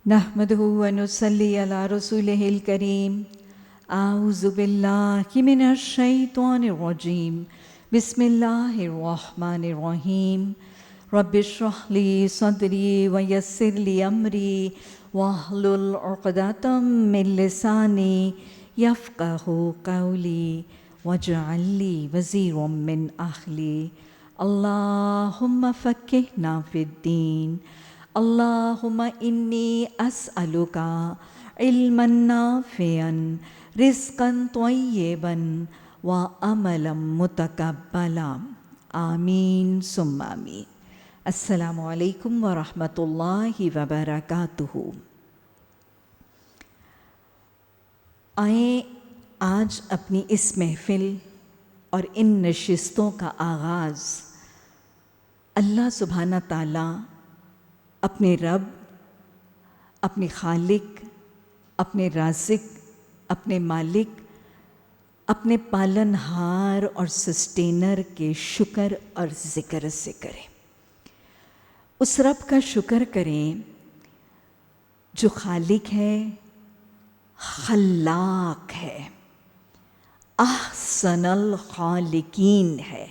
نحمده ونصلي على رسوله الكريم. أعوذ بالله من الشيطان الرجيم. بسم الله الرحمن الرحيم. رب اشرح لي صدري ويسر لي أمري واحلل عقدة من لساني يفقهوا قولي واجعل لي وزيرا من أهلي. اللهم فقهنا في الدين. اللهم إني أسألك علما نافعا رزقا طيبا وعملا متقبلا. آمین ثم آمین. السلام علیکم ورحمۃ اللہ وبرکاتہ. آئیں آج اپنی اس محفل اور ان نشستوں کا آغاز اللہ سبحانہ تعالیٰ اپنے رب، اپنے خالق، اپنے رازق، اپنے مالک، اپنے پالن ہار اور سسٹینر کے شکر اور ذکر سے کریں. اس رب کا شکر کریں جو خالق ہے، خلاق ہے، احسن الخالقین ہے،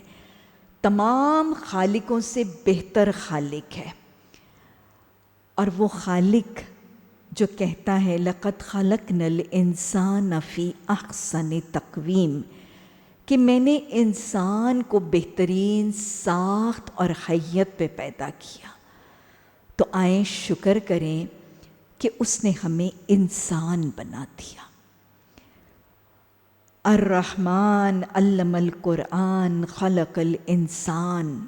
تمام خالقوں سے بہتر خالق ہے. اور وہ خالق جو کہتا ہے لَقَدْ خَلَقْنَا الْإِنسَانَ فِي أَحْسَنِ تَقْوِيمٍ، کہ میں نے انسان کو بہترین ساخت اور حیت پہ پیدا کیا. تو آئیں شکر کریں کہ اس نے ہمیں انسان بنا دیا. الرحمن علم القرآن خلق الانسان.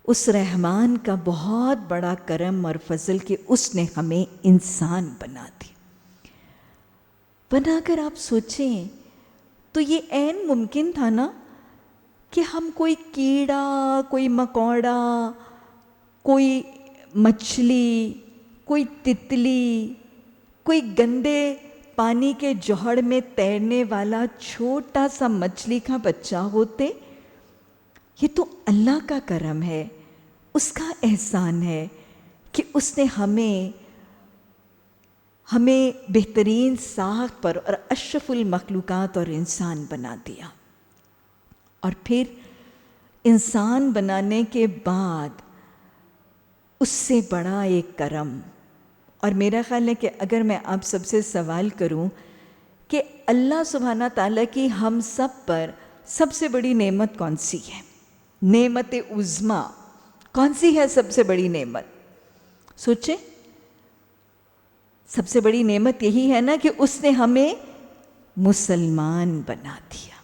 اس رحمان کا بہت بڑا کرم اور فضل کہ اس نے ہمیں انسان بنا دی. ورنہ اگر آپ سوچیں تو یہ عین ممکن تھا نا کہ ہم کوئی کیڑا، کوئی مکوڑا، کوئی مچھلی، کوئی تتلی، کوئی گندے پانی کے جوہر میں تیرنے والا چھوٹا سا مچھلی کا بچہ ہوتے. یہ تو اللہ کا کرم ہے، اس کا احسان ہے کہ اس نے ہمیں بہترین ساخت پر اور اشرف المخلوقات اور انسان بنا دیا. اور پھر انسان بنانے کے بعد اس سے بڑا ایک کرم. اور میرا خیال ہے کہ اگر میں آپ سب سے سوال کروں کہ اللہ سبحانہ تعالیٰ کی ہم سب پر سب سے بڑی نعمت کون سی ہے، نعمت عظمیٰ کون سی ہے؟ سب سے بڑی نعمت سوچیں. سب سے بڑی نعمت یہی ہے نا کہ اس نے ہمیں مسلمان بنا دیا،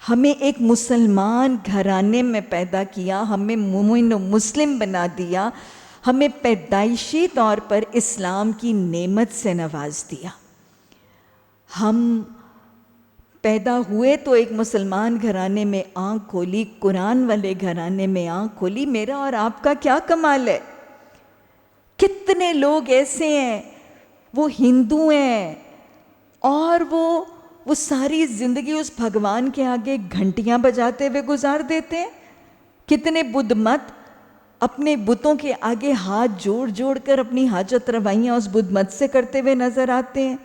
ہمیں ایک مسلمان گھرانے میں پیدا کیا، ہمیں مومن و مسلم بنا دیا، ہمیں پیدائشی طور پر اسلام کی نعمت سے نواز دیا. ہم پیدا ہوئے تو ایک مسلمان گھرانے میں آنکھ کھولی، قرآن والے گھرانے میں آنکھ کھولی. میرا اور آپ کا کیا کمال ہے؟ کتنے لوگ ایسے ہیں وہ ہندو ہیں اور وہ ساری زندگی اس بھگوان کے آگے گھنٹیاں بجاتے ہوئے گزار دیتے ہیں. کتنے بدھ مت اپنے بتوں کے آگے ہاتھ جوڑ جوڑ کر اپنی حاجت روائیاں اس بدھ مت سے کرتے ہوئے نظر آتے ہیں.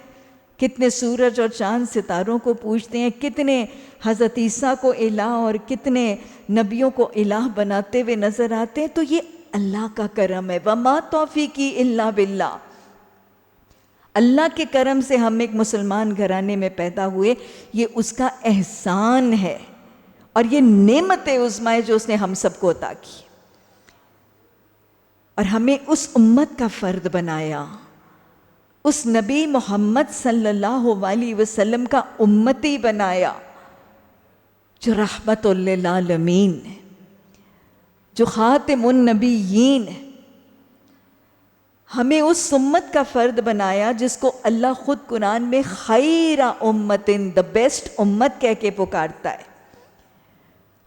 کتنے سورج اور چاند ستاروں کو پوجتے ہیں، کتنے حضرت عیسیٰ کو الہ اور کتنے نبیوں کو الہ بناتے ہوئے نظر آتے ہیں. تو یہ اللہ کا کرم ہے. وَمَا تَوْفِيقِي إِلَّا بِاللَّهِ. اللہ کے کرم سے ہم ایک مسلمان گھرانے میں پیدا ہوئے، یہ اس کا احسان ہے اور یہ نعمت عظمیٰ ہے جو اس نے ہم سب کو عطا کی. اور ہمیں اس امت کا فرد بنایا، اس نبی محمد صلی اللہ علیہ وسلم کا امتی بنایا جو رحمت للعالمین ہے، جو خاتم النبیین ہے. ہمیں اس امت کا فرد بنایا جس کو اللہ خود قرآن میں خیر امتن، دا بیسٹ امت کہہ کے پکارتا ہے.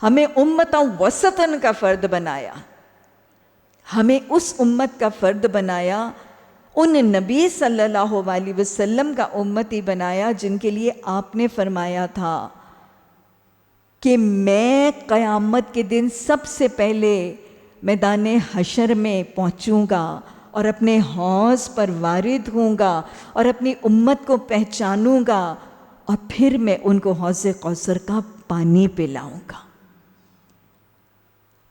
ہمیں امت وسطن کا فرد بنایا، ہمیں اس امت کا فرد بنایا، ان نبی صلی اللہ علیہ وسلم کا امتی بنایا جن کے لیے آپ نے فرمایا تھا کہ میں قیامت کے دن سب سے پہلے میدان حشر میں پہنچوں گا اور اپنے حوض پر وارد ہوں گا اور اپنی امت کو پہچانوں گا اور پھر میں ان کو حوض کوثر کا پانی پلاؤں گا۔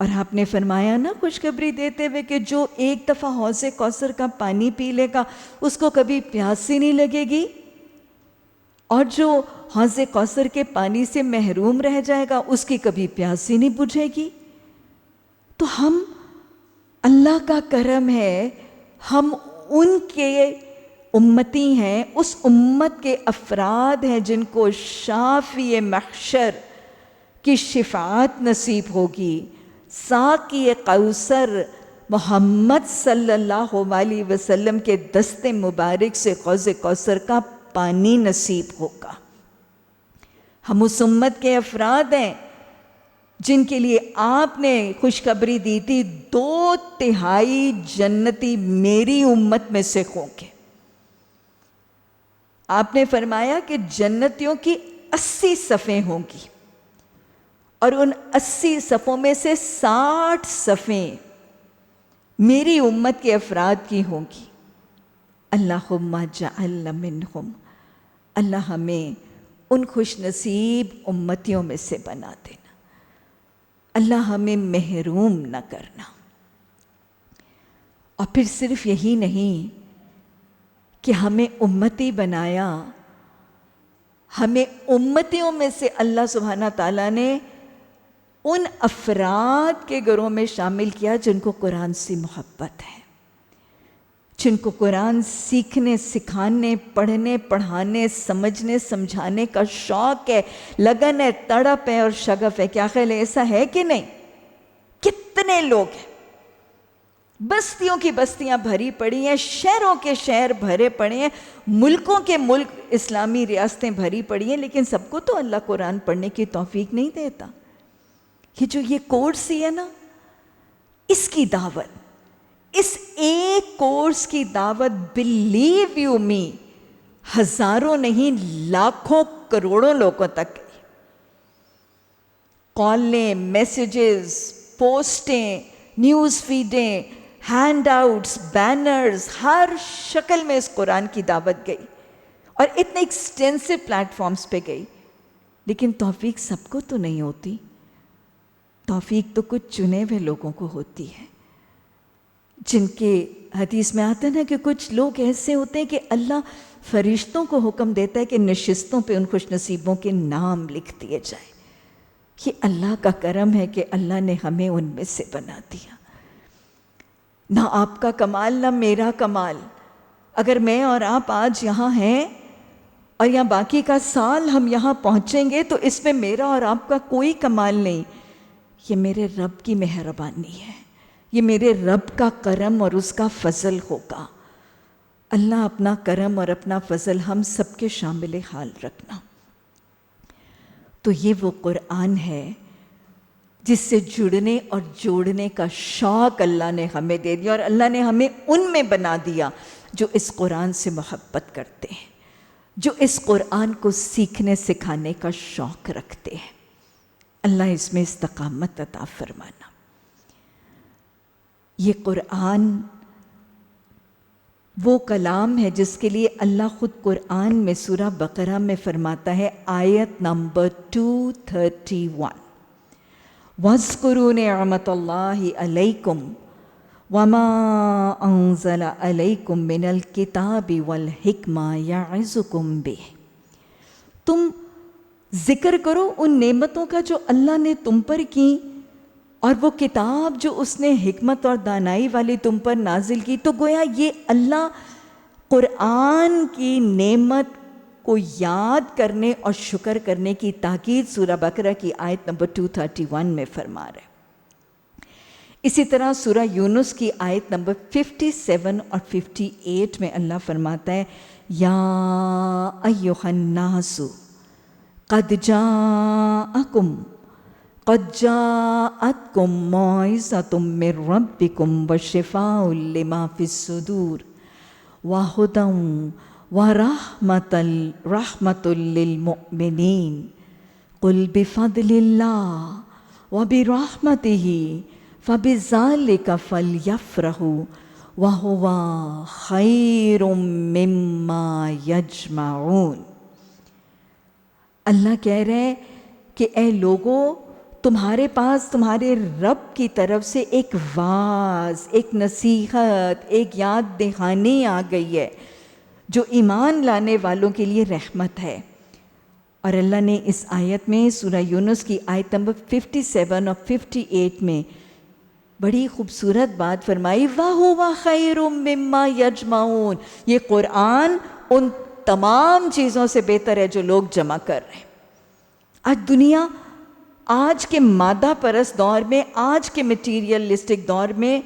اور آپ نے فرمایا نا خوشخبری دیتے ہوئے کہ جو ایک دفعہ حوض کوثر کا پانی پی لے گا اس کو کبھی پیاس ہی نہیں لگے گی، اور جو حوض کوثر کے پانی سے محروم رہ جائے گا اس کی کبھی پیاس ہی نہیں بجھے گی۔ تو ہم، اللہ کا کرم ہے، ہم ان کے امتی ہیں، اس امت کے افراد ہیں جن کو شافی محشر کی شفاعت نصیب ہوگی، ساقی کوثر محمد صلی اللہ علیہ وسلم کے دست مبارک سے حوض کوثر کا پانی نصیب ہوگا۔ ہم اس امت کے افراد ہیں جن کے لیے آپ نے خوشخبری دی تھی 2/3 جنتی میری امت میں سے ہوں گے۔ آپ نے فرمایا کہ جنتیوں کی 80 صفیں ہوں گی اور ان 80 صفوں میں سے 60 صفیں میری امت کے افراد کی ہوں گی۔ اللہم اجعلنا منہم، اللہ ہمیں ان خوش نصیب امتیوں میں سے بنا دینا، اللہ ہمیں محروم نہ کرنا۔ اور پھر صرف یہی نہیں کہ ہمیں امتی بنایا، ہمیں امتیوں میں سے اللہ سبحانہ تعالیٰ نے ان افراد کے گروہ میں شامل کیا جن کو قرآن سے محبت ہے، جن کو قرآن سیکھنے، سکھانے، پڑھنے، پڑھانے، سمجھنے، سمجھانے کا شوق ہے، لگن ہے، تڑپ ہے اور شغف ہے۔ کیا خیال ہے، ایسا ہے کہ نہیں؟ کتنے لوگ ہیں، بستیوں کی بستیاں بھری پڑی ہیں، شہروں کے شہر بھرے پڑے ہیں، ملکوں کے ملک اسلامی ریاستیں بھری پڑی ہیں، لیکن سب کو تو اللہ قرآن پڑھنے کی توفیق نہیں دیتا۔ یہ کورس ہی ہے نا، اس کی دعوت، اس ایک کورس کی دعوت، بلیو یو می، ہزاروں نہیں لاکھوں کروڑوں لوگوں تک، کالیں، میسیجز، پوسٹیں، نیوز فیڈیں، ہینڈ آؤٹس، بینرز، ہر شکل میں اس قرآن کی دعوت گئی اور اتنے ایکسٹینسو پلیٹ فارمز پہ گئی، لیکن توفیق سب کو تو نہیں ہوتی، توفیق تو کچھ چنے ہوئے لوگوں کو ہوتی ہے، جن کے حدیث میں آتا ہے نا کہ کچھ لوگ ایسے ہوتے ہیں کہ اللہ فرشتوں کو حکم دیتا ہے کہ نشستوں پہ ان خوش نصیبوں کے نام لکھ دیے جائیں۔ یہ اللہ کا کرم ہے کہ اللہ نے ہمیں ان میں سے بنا دیا۔ نہ آپ کا کمال نہ میرا کمال، اگر میں اور آپ آج یہاں ہیں اور یا باقی کا سال ہم یہاں پہنچیں گے تو اس میں میرا اور آپ کا کوئی کمال نہیں، یہ میرے رب کی مہربانی ہے، یہ میرے رب کا کرم اور اس کا فضل ہوگا۔ اللہ اپنا کرم اور اپنا فضل ہم سب کے شامل حال رکھنا۔ تو یہ وہ قرآن ہے جس سے جڑنے اور جوڑنے کا شوق اللہ نے ہمیں دے دیا، اور اللہ نے ہمیں ان میں بنا دیا جو اس قرآن سے محبت کرتے ہیں، جو اس قرآن کو سیکھنے سکھانے کا شوق رکھتے ہیں۔ اللہ اس میں استقامت عطا فرمانا۔ یہ قرآن وہ کلام ہے جس کے لیے اللہ خود قرآن میں سورہ بقرہ میں فرماتا ہے، آیت نمبر 231، وَاذْكُرُوا نِعْمَةَ اللَّهِ عَلَيْكُمْ وَمَا أَنزَلَ عَلَيْكُمْ مِنَ الْكِتَابِ وَالْحِكْمَةِ يَعِظُكُمْ بِهِ، تم ذکر کرو ان نعمتوں کا جو اللہ نے تم پر کی اور وہ کتاب جو اس نے حکمت اور دانائی والی تم پر نازل کی۔ تو گویا یہ اللہ قرآن کی نعمت کو یاد کرنے اور شکر کرنے کی تاکید سورہ بقرہ کی آیت نمبر 231 میں فرما رہے۔ اسی طرح سورہ یونس کی آیت نمبر 57 اور 58 میں اللہ فرماتا ہے، یا ایھا الناس قد جاءتکم موعظۃ من ربکم وشفاء لما فی الصدور وہدی ورحمۃ للمؤمنین قل بفضل اللہ وبرحمتہ فبذلک فلیفرحوا وَهُوَ خَيْرٌ مِّمَّا يَجْمَعُونَ۔ اللہ کہہ رہے ہیں کہ اے لوگو، تمہارے پاس تمہارے رب کی طرف سے ایک واعظ، ایک نصیحت، ایک یاد دہانی آ گئی ہے جو ایمان لانے والوں کے لیے رحمت ہے۔ اور اللہ نے اس آیت میں سورہ یونس کی آیت نمبر 57 اور 58 میں بڑی خوبصورت بات فرمائی، وَهُوَ خَيْرٌ مِّمَّا يَجْمَعُونَ۔ یہ قرآن ان تمام چیزوں سے بہتر ہے جو لوگ جمع کر رہے ہیں۔ آج دنیا، آج کے مادہ پرست دور میں، آج کے میٹیریلسٹک دور میں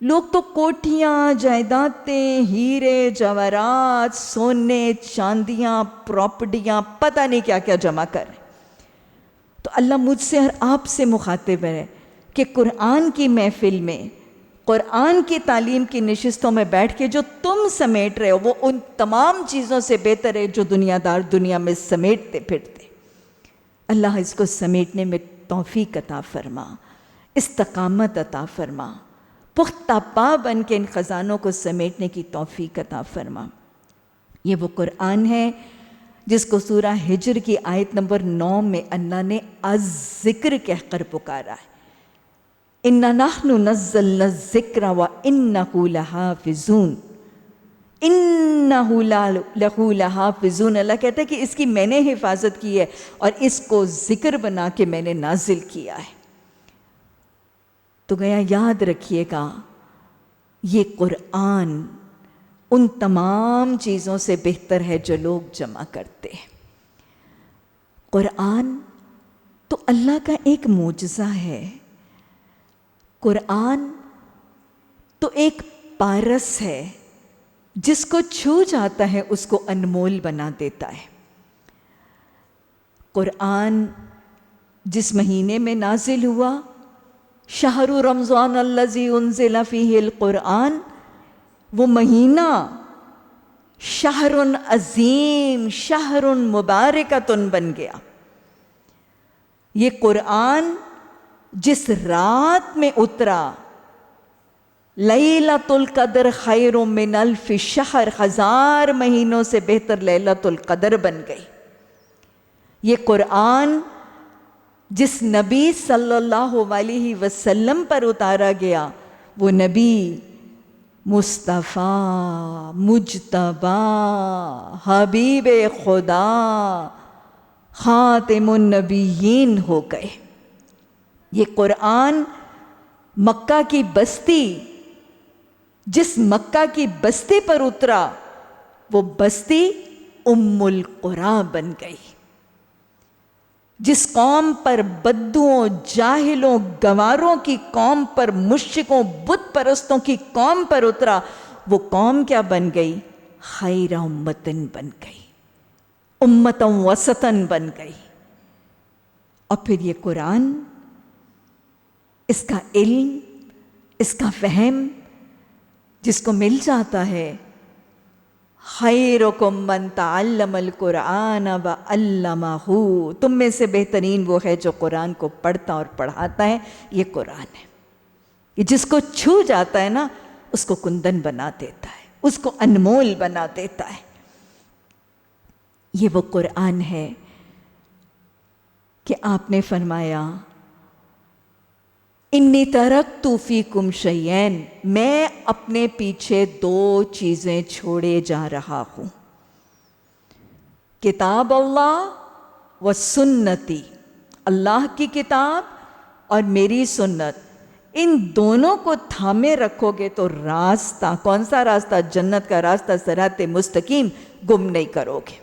لوگ تو کوٹھیاں، جائیدادیں، ہیرے جواہرات، سونے چاندیاں، پراپرٹیاں، پتہ نہیں کیا کیا جمع کر رہے ہیں۔ تو اللہ مجھ سے اور آپ سے مخاطب ہے کہ قرآن کی محفل میں، قرآن کی تعلیم کی نشستوں میں بیٹھ کے جو تم سمیٹ رہے ہو وہ ان تمام چیزوں سے بہتر ہے جو دنیا دار دنیا میں سمیٹتے پھرتے۔ اللہ اس کو سمیٹنے میں توفیق عطا فرما، استقامت عطا فرما، پختہ پا بن کے ان خزانوں کو سمیٹنے کی توفیق عطا فرما۔ یہ وہ قرآن ہے جس کو سورہ ہجر کی آیت نمبر 9 میں اللہ نے الذکر کہہ کر پکارا ہے، اِنَّا نَحْنُ نَزَّلْنَا الذِّکْرَ وَإِنَّهُ لَحَافِظُونَ، اِنَّهُ لَهُ لَحَافِظُونَ۔ اللہ کہتا ہے کہ اس کی میں نے حفاظت کی ہے اور اس کو ذکر بنا کے میں نے نازل کیا ہے۔ تو گیا یاد رکھیے گا، یہ قرآن ان تمام چیزوں سے بہتر ہے جو لوگ جمع کرتے ہیں۔ قرآن تو اللہ کا ایک معجزہ ہے، قرآن تو ایک پارس ہے، جس کو چھو جاتا ہے اس کو انمول بنا دیتا ہے۔ قرآن جس مہینے میں نازل ہوا، شہر رمضان الذی انزل فیہ القرآن، وہ مہینہ شہر عظیم، شہر مبارکۃ بن گیا۔ یہ قرآن جس رات میں اترا، لیلۃ القدر خیر من الف شہر، 1000 مہینوں سے بہتر لیلۃ القدر بن گئی۔ یہ قرآن جس نبی صلی اللہ علیہ وسلم پر اتارا گیا، وہ نبی مصطفیٰ، مجتبیٰ، حبیب خدا، خاتم النبیین ہو گئے۔ یہ قرآن مکہ کی بستی، جس مکہ کی بستی پر اترا، وہ بستی ام القریٰ بن گئی۔ جس قوم پر بدوؤں، جاہلوں، گواروں کی قوم پر، مشرکوں، بت پرستوں کی قوم پر اترا، وہ قوم کیا بن گئی؟ خیر امتن بن گئی، امتن وسطن بن گئی۔ اور پھر یہ قرآن، اس کا علم، اس کا فہم جس کو مل جاتا ہے، خیرکم من تعلم القرآن وعلمہ، تم میں سے بہترین وہ ہے جو قرآن کو پڑھتا اور پڑھاتا ہے۔ یہ قرآن ہے، یہ جس کو چھو جاتا ہے نا، اس کو کندن بنا دیتا ہے، اس کو انمول بنا دیتا ہے۔ یہ وہ قرآن ہے کہ آپ نے فرمایا، انی ترکت فیکم شیئین، میں اپنے پیچھے 2 چیزیں چھوڑے جا رہا ہوں، کتاب اللہ و سنتی، اللہ کی کتاب اور میری سنت، ان دونوں کو تھامے رکھو گے تو راستہ، کون سا راستہ؟ جنت کا راستہ، صراط مستقیم، گم نہیں کرو گے۔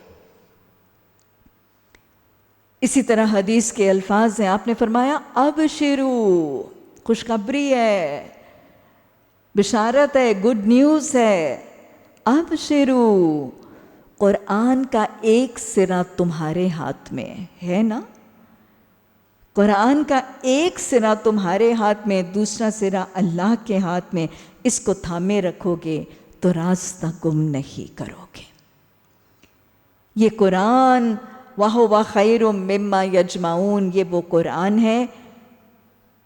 اسی طرح حدیث کے الفاظ ہیں، آپ نے فرمایا ابشروا، خوشخبری ہے، بشارت ہے، گڈ نیوز ہے، ابشروا، قرآن کا ایک سرا تمہارے ہاتھ میں ہے نا، قرآن کا ایک سرا تمہارے ہاتھ میں، دوسرا سرا اللہ کے ہاتھ میں، اس کو تھامے رکھو گے تو راستہ گم نہیں کرو گے۔ یہ قرآن وَهُوَ خَيْرٌ مِّمَّا يَجْمَعُونَ، یہ وہ قرآن ہے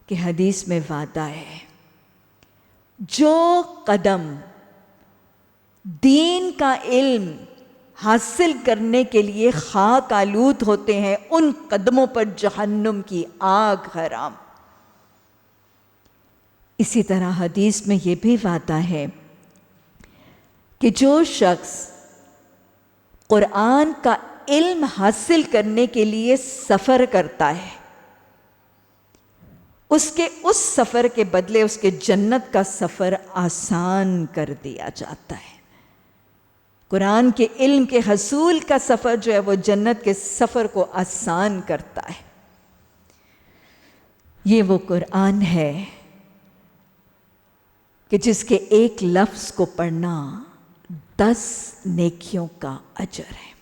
کہ حدیث میں وعدہ ہے، جو قدم دین کا علم حاصل کرنے کے لیے خاک آلود ہوتے ہیں، ان قدموں پر جہنم کی آگ حرام۔ اسی طرح حدیث میں یہ بھی وعدہ ہے کہ جو شخص قرآن کا علم حاصل کرنے کے لیے سفر کرتا ہے، اس سفر کے بدلے اس کے جنت کا سفر آسان کر دیا جاتا ہے۔ قرآن کے علم کے حصول کا سفر جو ہے وہ جنت کے سفر کو آسان کرتا ہے۔ یہ وہ قرآن ہے کہ جس کے ایک لفظ کو پڑھنا 10 نیکیوں کا اجر ہے۔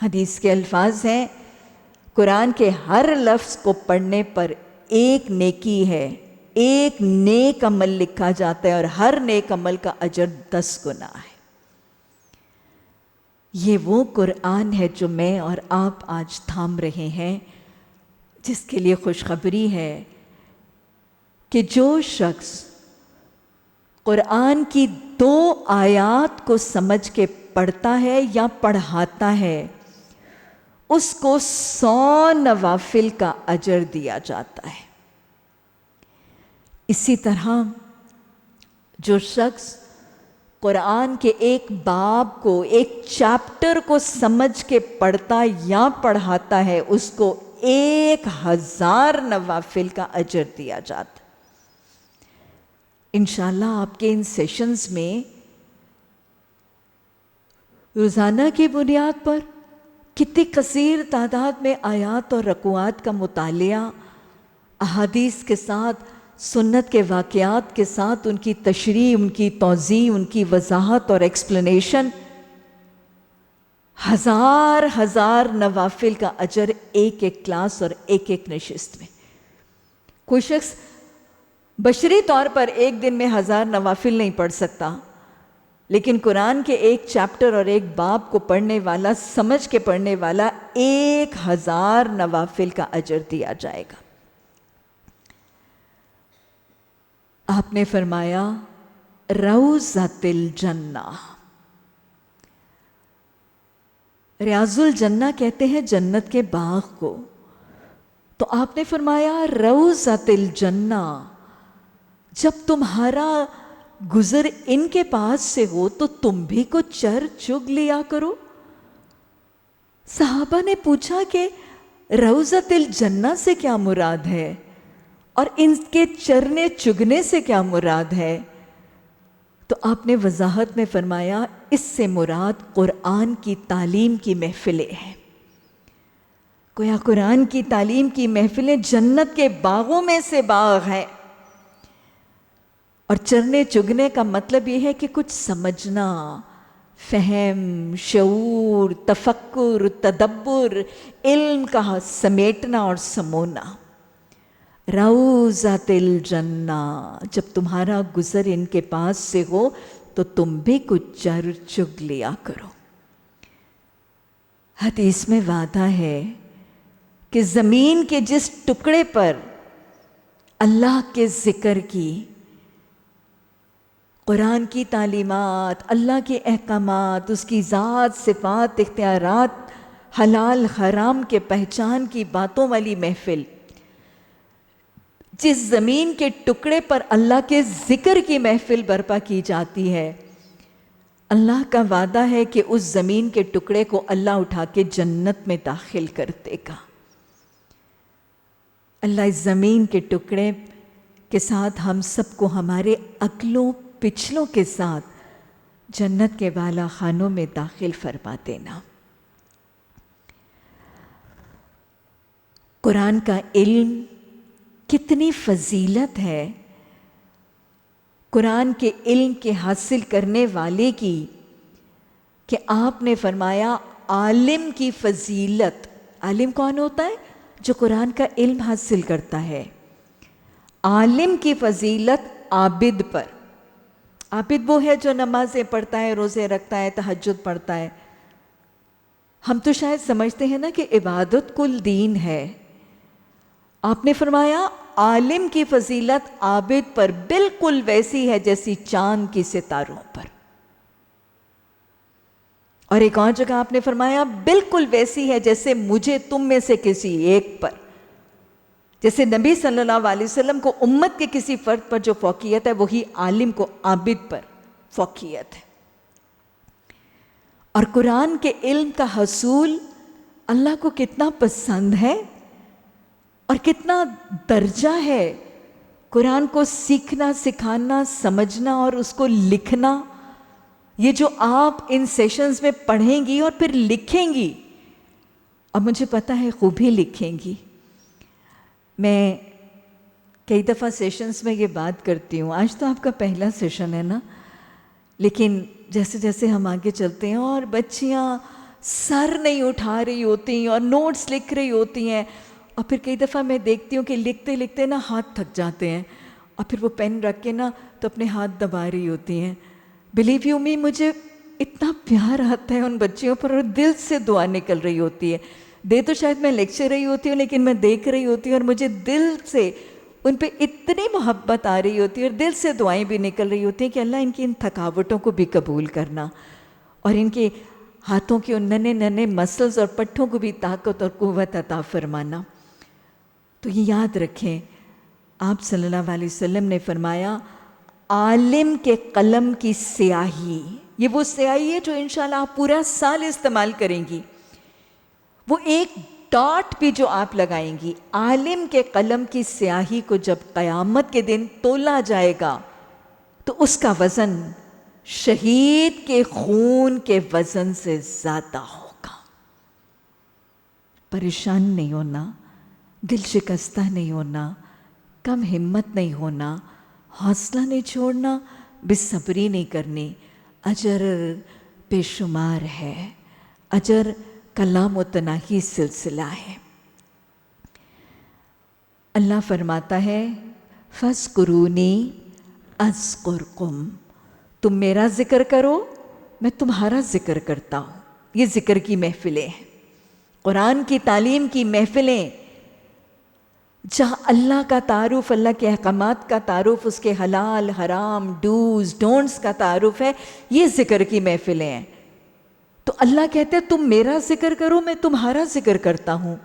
حدیث کے الفاظ ہیں، قرآن کے ہر لفظ کو پڑھنے پر ایک نیکی ہے، ایک نیک عمل لکھا جاتا ہے، اور ہر نیک عمل کا اجر 10 گنا ہے۔ یہ وہ قرآن ہے جو میں اور آپ آج تھام رہے ہیں، جس کے لیے خوشخبری ہے کہ جو شخص قرآن کی 2 آیات کو سمجھ کے پڑھتا ہے یا پڑھاتا ہے، اس کو 100 نوافل کا اجر دیا جاتا ہے۔ اسی طرح جو شخص قرآن کے ایک باب کو، ایک چیپٹر کو سمجھ کے پڑھتا یا پڑھاتا ہے، اس کو 1000 نوافل کا اجر دیا جاتا ہے۔ انشاءاللہ آپ کے ان سیشنز میں روزانہ کی بنیاد پر کتنی کثیر تعداد میں آیات اور رکوعات کا مطالعہ، احادیث کے ساتھ، سنت کے واقعات کے ساتھ ان کی تشریح، ان کی توضیح، ان کی وضاحت اور ایکسپلینیشن، 1000 نوافل کا اجر ایک ایک کلاس اور ایک ایک نشست میں۔ کوئی شخص بشری طور پر ایک دن میں 1000 نوافل نہیں پڑھ سکتا، لیکن قرآن کے ایک چیپٹر اور ایک باب کو پڑھنے والا، سمجھ کے پڑھنے والا، 1000 نوافل کا اجر دیا جائے گا۔ آپ نے فرمایا روضۃ الجنہ، ریاض الجنہ کہتے ہیں جنت کے باغ کو، تو آپ نے فرمایا روضۃ الجنہ، جب تمہارا گزر ان کے پاس سے ہو تو تم بھی کچھ چر چگ لیا کرو۔ صحابہ نے پوچھا کہ روضۃ الجنہ سے کیا مراد ہے اور ان کے چرنے چگنے سے کیا مراد ہے؟ تو آپ نے وضاحت میں فرمایا اس سے مراد قرآن کی تعلیم کی محفلیں ہیں۔ گویا قرآن کی تعلیم کی محفلیں جنت کے باغوں میں سے باغ ہیں، اور چرنے چگنے کا مطلب یہ ہے کہ کچھ سمجھنا، فہم، شعور، تفکر، تدبر، علم کا سمیٹنا اور سمونا۔ روضۃ الجنہ، جب تمہارا گزر ان کے پاس سے ہو تو تم بھی کچھ چر چگ لیا کرو۔ حدیث میں وعدہ ہے کہ زمین کے جس ٹکڑے پر اللہ کے ذکر کی، قرآن کی تعلیمات، اللہ کے احکامات، اس کی ذات، صفات، اختیارات، حلال حرام کے پہچان کی باتوں والی محفل، جس زمین کے ٹکڑے پر اللہ کے ذکر کی محفل برپا کی جاتی ہے، اللہ کا وعدہ ہے کہ اس زمین کے ٹکڑے کو اللہ اٹھا کے جنت میں داخل کر دے گا۔ اللہ اس زمین کے ٹکڑے کے ساتھ ہم سب کو ہمارے اگلوں پچھلوں کے ساتھ جنت کے بالا خانوں میں داخل فرما دینا۔ قرآن کا علم کتنی فضیلت ہے، قرآن کے علم کے حاصل کرنے والے کی، کہ آپ نے فرمایا عالم کی فضیلت۔ عالم کون ہوتا ہے؟ جو قرآن کا علم حاصل کرتا ہے۔ عالم کی فضیلت عابد پر۔ عابد وہ ہے جو نمازیں پڑھتا ہے، روزے رکھتا ہے، تہجد پڑھتا ہے۔ ہم تو شاید سمجھتے ہیں نا کہ عبادت کل دین ہے۔ آپ نے فرمایا عالم کی فضیلت عابد پر بالکل ویسی ہے جیسی چاند کی ستاروں پر. اور ایک اور جگہ آپ نے فرمایا بالکل ویسی ہے جیسے مجھے تم میں سے کسی ایک پر. جیسے نبی صلی اللہ علیہ وسلم کو امت کے کسی فرد پر جو فوقیت ہے وہی عالم کو عابد پر فوقیت ہے. اور قرآن کے علم کا حصول اللہ کو کتنا پسند ہے اور کتنا درجہ ہے. قرآن کو سیکھنا، سکھانا، سمجھنا اور اس کو لکھنا، یہ جو آپ ان سیشنز میں پڑھیں گی اور پھر لکھیں گی، اور مجھے پتہ ہے خوب ہی لکھیں گی. میں کئی دفعہ سیشنز میں یہ بات کرتی ہوں، آج تو آپ کا پہلا سیشن ہے نا، لیکن جیسے جیسے ہم آگے چلتے ہیں اور بچیاں سر نہیں اٹھا رہی ہوتی اور نوٹس لکھ رہی ہوتی ہیں، اور پھر کئی دفعہ میں دیکھتی ہوں کہ لکھتے لکھتے نا ہاتھ تھک جاتے ہیں اور پھر وہ پین رکھ کے نا تو اپنے ہاتھ دبا رہی ہوتی ہیں. بلیو یو می، مجھے اتنا پیار آتا ہے ان بچیوں پر اور دل سے دعا نکل رہی ہوتی ہے. دے تو شاید میں لیکچر رہی ہوتی ہوں لیکن میں دیکھ رہی ہوتی ہوں اور مجھے دل سے ان پہ اتنی محبت آ رہی ہوتی ہے اور دل سے دعائیں بھی نکل رہی ہوتی ہیں کہ اللہ ان کی ان تھکاوٹوں کو بھی قبول کرنا اور ان کے ہاتھوں کے ان ننے ننے مسلز اور پٹھوں کو بھی طاقت اور قوت عطا فرمانا. تو یہ یاد رکھیں، آپ صلی اللہ علیہ وسلم نے فرمایا عالم کے قلم کی سیاہی، یہ وہ سیاہی ہے جو انشاءاللہ آپ پورا سال استعمال کریں گی. وہ ایک ڈاٹ بھی جو آپ لگائیں گی، عالم کے قلم کی سیاہی کو جب قیامت کے دن تولا جائے گا تو اس کا وزن شہید کے خون کے وزن سے زیادہ ہوگا. پریشان نہیں ہونا، دل شکستہ نہیں ہونا، کم ہمت نہیں ہونا، حوصلہ نہیں چھوڑنا، بے صبری نہیں کرنی. اجر بے شمار ہے، اجر کا لامتناہی سلسلہ ہے. اللہ فرماتا ہے فَاذْكُرُونِي أَذْكُرْكُمْ، تم میرا ذکر کرو میں تمہارا ذکر کرتا ہوں. یہ ذکر کی محفلیں ہیں، قرآن کی تعلیم کی محفلیں، جہاں اللہ کا تعارف، اللہ کے احکامات کا تعارف، اس کے حلال حرام ڈوز ڈونٹس کا تعارف ہے، یہ ذکر کی محفلیں ہیں. تو اللہ کہتے ہیں تم میرا ذکر کرو میں تمہارا ذکر کرتا ہوں.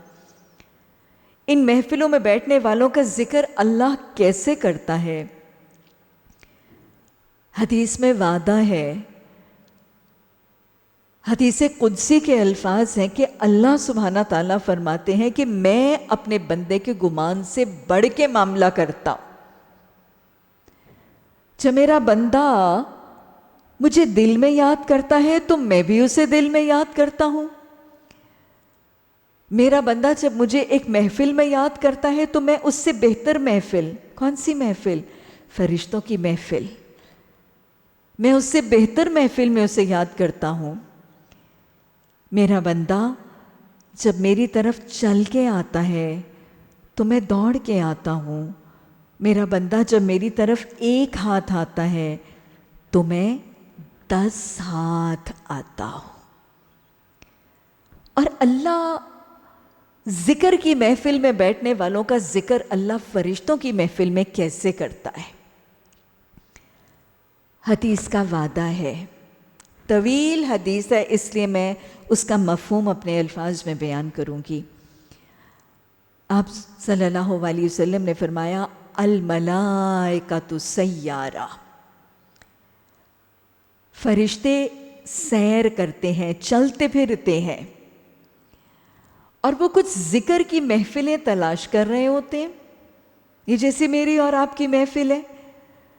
ان محفلوں میں بیٹھنے والوں کا ذکر اللہ کیسے کرتا ہے؟ حدیث میں وعدہ ہے، حدیث قدسی کے الفاظ ہیں کہ اللہ سبحانہ تعالیٰ فرماتے ہیں کہ میں اپنے بندے کے گمان سے بڑھ کے معاملہ کرتا ہوں. جب میرا بندہ مجھے دل میں یاد کرتا ہے تو میں بھی اسے دل میں یاد کرتا ہوں. میرا بندہ جب مجھے ایک محفل میں یاد کرتا ہے تو میں اس سے بہتر محفل، کون سی محفل؟ فرشتوں کی محفل، میں اس سے بہتر محفل میں اسے یاد کرتا ہوں. میرا بندہ جب میری طرف چل کے آتا ہے تو میں دوڑ کے آتا ہوں. میرا بندہ جب میری طرف ایک ہاتھ آتا ہے تو میں 10 ہاتھ آتا ہوں. اور اللہ ذکر کی محفل میں بیٹھنے والوں کا ذکر اللہ فرشتوں کی محفل میں کیسے کرتا ہے؟ حدیث کا وعدہ ہے، طویل حدیث ہے اس لیے میں اس کا مفہوم اپنے الفاظ میں بیان کروں گی. آپ صلی اللہ علیہ وسلم نے فرمایا الملائکۃ سیارہ، فرشتے سیر کرتے ہیں، چلتے پھرتے ہیں، اور وہ کچھ ذکر کی محفلیں تلاش کر رہے ہوتے ہیں. یہ جیسے میری اور آپ کی محفل ہے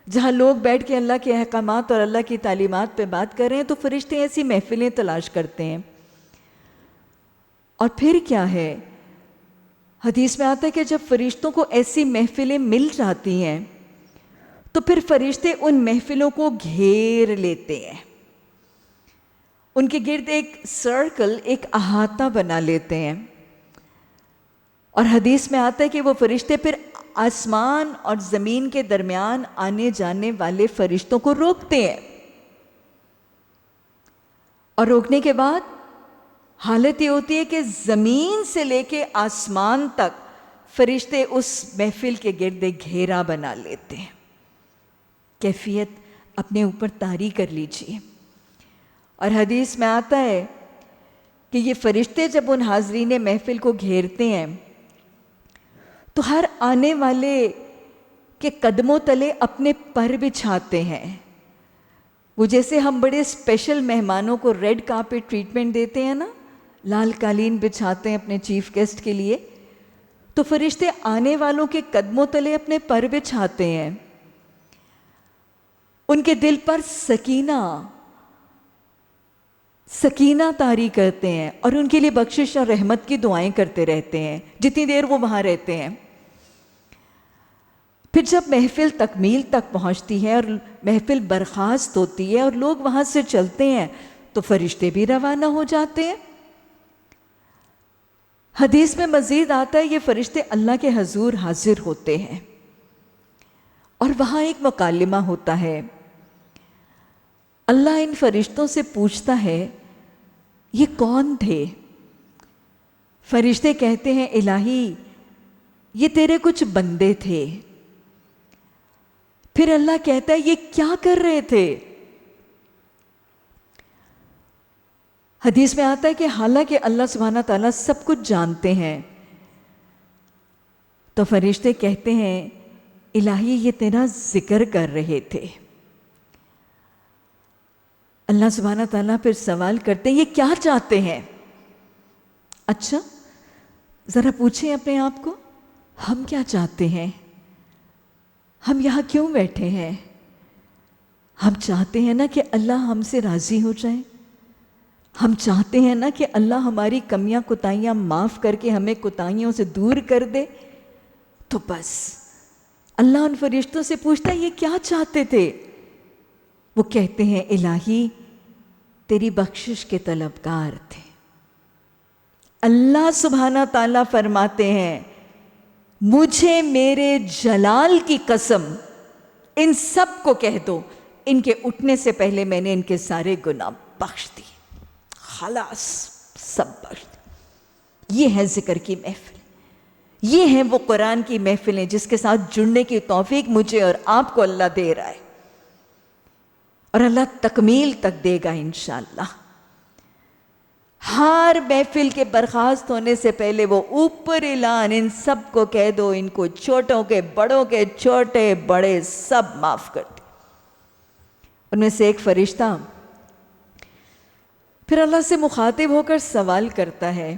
جہاں لوگ بیٹھ کے اللہ کے احکامات اور اللہ کی تعلیمات پہ بات کر رہے ہیں، تو فرشتے ایسی محفلیں تلاش کرتے ہیں. اور پھر کیا ہے؟ حدیث میں آتا ہے کہ جب فرشتوں کو ایسی محفلیں مل جاتی ہیں تو پھر فرشتے ان محفلوں کو گھیر لیتے ہیں، ان کے گرد ایک سرکل، ایک احاطہ بنا لیتے ہیں. اور حدیث میں آتا ہے کہ وہ فرشتے پھر آسمان اور زمین کے درمیان آنے جانے والے فرشتوں کو روکتے ہیں، اور روکنے کے بعد حالت یہ ہوتی ہے کہ زمین سے لے کے آسمان تک فرشتے اس محفل کے گرد گھیرا بنا لیتے ہیں. کیفیت اپنے اوپر طاری کر لیجئے. اور حدیث میں آتا ہے کہ یہ فرشتے جب ان حاضرین محفل کو گھیرتے ہیں تو ہر آنے والے کے قدموں تلے اپنے پر بچھاتے ہیں. وہ جیسے ہم بڑے اسپیشل مہمانوں کو ریڈ کارپیٹ ٹریٹمنٹ دیتے ہیں نا، لال قالین بچھاتے ہیں اپنے چیف گیسٹ کے لیے، تو فرشتے آنے والوں کے قدموں تلے اپنے پر بچھاتے ہیں. ان کے دل پر سکینہ طاری کرتے ہیں اور ان کے لیے بخشش اور رحمت کی دعائیں کرتے رہتے ہیں جتنی دیر وہ وہاں رہتے ہیں. پھر جب محفل تکمیل تک پہنچتی ہے اور محفل برخاست ہوتی ہے اور لوگ وہاں سے چلتے ہیں تو فرشتے بھی روانہ ہو جاتے ہیں. حدیث میں مزید آتا ہے یہ فرشتے اللہ کے حضور حاضر ہوتے ہیں اور وہاں ایک مکالمہ ہوتا ہے. اللہ ان فرشتوں سے پوچھتا ہے یہ کون تھے؟ فرشتے کہتے ہیں الہی یہ تیرے کچھ بندے تھے. پھر اللہ کہتا ہے یہ کیا کر رہے تھے؟ حدیث میں آتا ہے کہ حالانکہ اللہ سبحانہ تعالیٰ سب کچھ جانتے ہیں تو فرشتے کہتے ہیں الہی یہ تیرا ذکر کر رہے تھے. اللہ سبحانہ تعالیٰ پھر سوال کرتے ہیں یہ کیا چاہتے ہیں؟ اچھا ذرا پوچھیں اپنے آپ کو، ہم کیا چاہتے ہیں؟ ہم یہاں کیوں بیٹھے ہیں؟ ہم چاہتے ہیں نا کہ اللہ ہم سے راضی ہو جائے. ہم چاہتے ہیں نا کہ اللہ ہماری کمیاں کوتاہیاں معاف کر کے ہمیں کوتاہیوں سے دور کر دے. تو بس اللہ ان فرشتوں سے پوچھتا ہے یہ کیا چاہتے تھے؟ وہ کہتے ہیں الہی تیری بخشش کے طلبگار تھے. اللہ سبحانہ تعالیٰ فرماتے ہیں مجھے میرے جلال کی قسم ان سب کو کہہ دو ان کے اٹھنے سے پہلے میں نے ان کے سارے گناہ بخش دی. خلاص سب بخش دی. یہ ہے ذکر کی محفل. یہ ہیں وہ قرآن کی محفلیں جس کے ساتھ جڑنے کی توفیق مجھے اور آپ کو اللہ دے رہا ہے اور اللہ تکمیل تک دے گا انشاءاللہ. ہر محفل کے برخاست ہونے سے پہلے وہ اوپر اعلان ان سب کو کہہ دو ان کو چھوٹوں کے بڑوں کے چھوٹے بڑے سب معاف کر دے. ان میں سے ایک فرشتہ پھر اللہ سے مخاطب ہو کر سوال کرتا ہے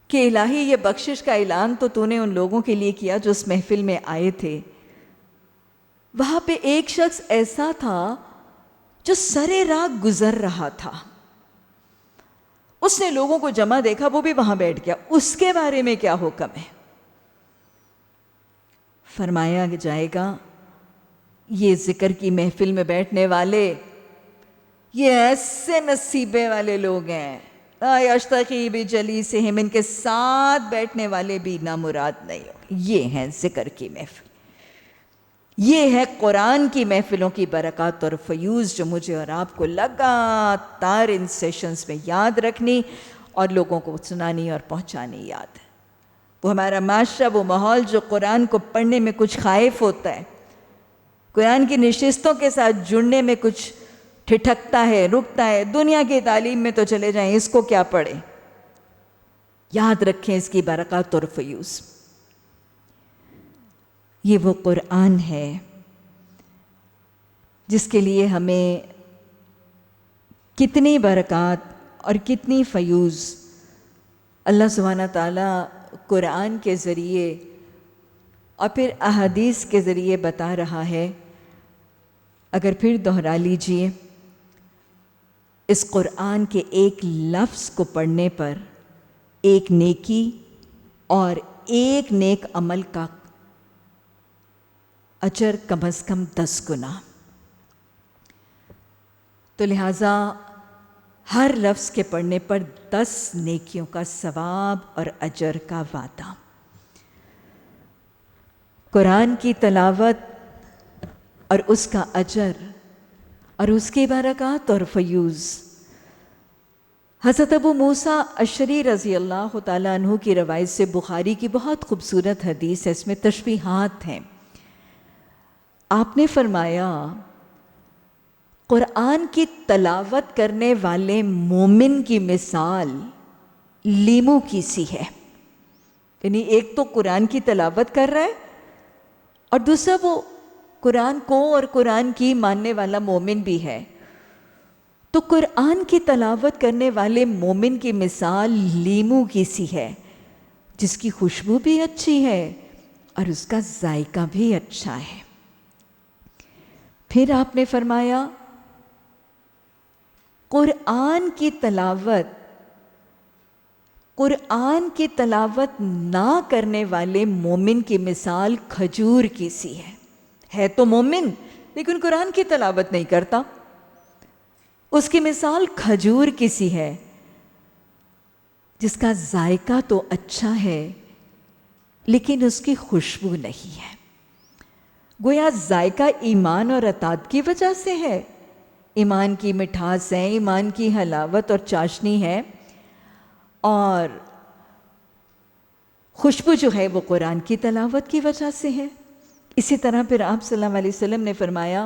کہ الہی یہ بخشش کا اعلان تو نے ان لوگوں کے لیے کیا جو اس محفل میں آئے تھے. وہاں پہ ایک شخص ایسا تھا جو سرے راہ گزر رہا تھا. اس نے لوگوں کو جمع دیکھا، وہ بھی وہاں بیٹھ گیا. اس کے بارے میں کیا حکم ہے؟ فرمایا جائے گا یہ ذکر کی محفل میں بیٹھنے والے یہ ایسے نصیبے والے لوگ ہیں لا یشتقی بجلیسہم، ان کے ساتھ بیٹھنے والے بھی نامراد نہیں ہوں. یہ ہیں ذکر کی محفل. یہ ہے قرآن کی محفلوں کی برکات اور فیوز جو مجھے اور آپ کو لگاتار ان سیشنز میں یاد رکھنی اور لوگوں کو سنانی اور پہنچانی یاد ہے. وہ ہمارا معاشرہ، وہ ماحول جو قرآن کو پڑھنے میں کچھ خائف ہوتا ہے، قرآن کی نشستوں کے ساتھ جڑنے میں کچھ ٹھٹکتا ہے، رکتا ہے. دنیا کی تعلیم میں تو چلے جائیں، اس کو کیا پڑھیں. یاد رکھیں اس کی برکات اور فیوز. یہ وہ قرآن ہے جس کے لیے ہمیں کتنی برکات اور کتنی فیوز اللہ سبحانہ تعالیٰ قرآن کے ذریعے اور پھر احادیث کے ذریعے بتا رہا ہے. اگر پھر دہرا لیجئے، اس قرآن کے ایک لفظ کو پڑھنے پر ایک نیکی اور ایک نیک عمل کا اجر کم از کم 10 گنا. تو لہٰذا ہر لفظ کے پڑھنے پر 10 نیکیوں کا ثواب اور اجر کا وعدہ. قرآن کی تلاوت اور اس کا اجر اور اس کی برکات اور فیوز حضرت ابو موسیٰ اشعری رضی اللہ تعالیٰ عنہ کی روایت سے بخاری کی بہت خوبصورت حدیث ہے، اس میں تشبیہات ہیں۔ آپ نے فرمایا قرآن کی تلاوت کرنے والے مومن کی مثال لیمو کی سی ہے، یعنی ایک تو قرآن کی تلاوت کر رہا ہے اور دوسرا وہ قرآن کو اور قرآن کی ماننے والا مومن بھی ہے۔ تو قرآن کی تلاوت کرنے والے مومن کی مثال لیمو کی سی ہے، جس کی خوشبو بھی اچھی ہے اور اس کا ذائقہ بھی اچھا ہے۔ پھر آپ نے فرمایا قرآن کی تلاوت نہ کرنے والے مومن کی مثال کھجور کی سی ہے تو مومن لیکن قرآن کی تلاوت نہیں کرتا، اس کی مثال کھجور کی سی ہے جس کا ذائقہ تو اچھا ہے لیکن اس کی خوشبو نہیں ہے۔ گویا ذائقہ ایمان اور اطاعت کی وجہ سے ہے، ایمان کی مٹھاس ہے، ایمان کی حلاوت اور چاشنی ہے، اور خوشبو جو ہے وہ قرآن کی تلاوت کی وجہ سے ہے۔ اسی طرح پھر آپ صلی اللہ علیہ وسلم نے فرمایا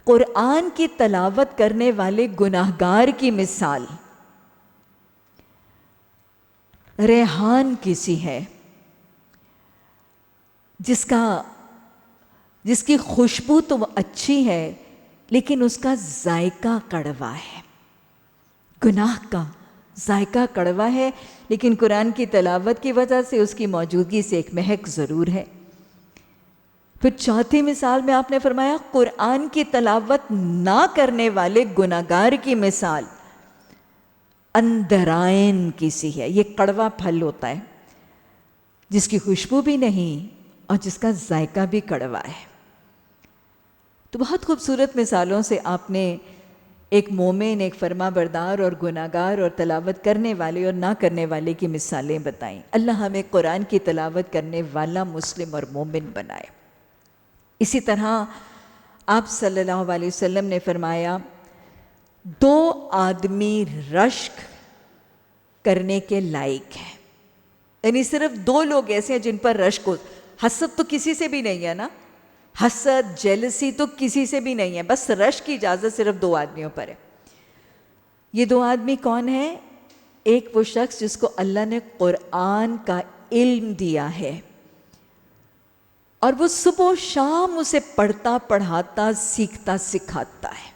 قرآن کی تلاوت کرنے والے گناہگار کی مثال ریحان کی سی ہے، جس کی خوشبو تو وہ اچھی ہے لیکن اس کا ذائقہ کڑوا ہے، گناہ کا ذائقہ کڑوا ہے، لیکن قرآن کی تلاوت کی وجہ سے اس کی موجودگی سے ایک مہک ضرور ہے۔ پھر چوتھی مثال میں آپ نے فرمایا قرآن کی تلاوت نہ کرنے والے گناہگار کی مثال اندرائن کی سی ہے، یہ کڑوا پھل ہوتا ہے جس کی خوشبو بھی نہیں اور جس کا ذائقہ بھی کڑوا ہے۔ تو بہت خوبصورت مثالوں سے آپ نے ایک مومن، ایک فرما بردار اور گناہگار اور تلاوت کرنے والے اور نہ کرنے والے کی مثالیں بتائیں۔ اللہ ہمیں قرآن کی تلاوت کرنے والا مسلم اور مومن بنائے۔ اسی طرح آپ صلی اللہ علیہ وسلم نے فرمایا 2 آدمی رشک کرنے کے لائق ہیں، یعنی صرف 2 لوگ ایسے ہیں جن پر رشک ہو۔ حسد تو کسی سے بھی نہیں ہے نا، حسد جیلسی تو کسی سے بھی نہیں ہے، بس رشک کی اجازت صرف 2 آدمیوں پر ہے۔ یہ 2 آدمی کون ہیں؟ ایک وہ شخص جس کو اللہ نے قرآن کا علم دیا ہے اور وہ صبح و شام اسے پڑھتا پڑھاتا سیکھتا سکھاتا ہے،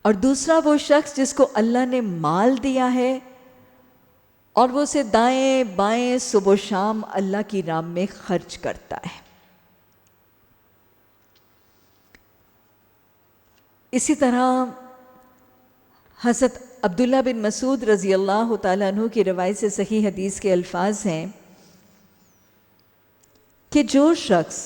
اور دوسرا وہ شخص جس کو اللہ نے مال دیا ہے اور وہ اسے دائیں بائیں صبح و شام اللہ کی راہ میں خرچ کرتا ہے۔ اسی طرح حضرت عبداللہ بن مسعود رضی اللہ تعالیٰ عنہ کی روایت سے صحیح حدیث کے الفاظ ہیں کہ جو شخص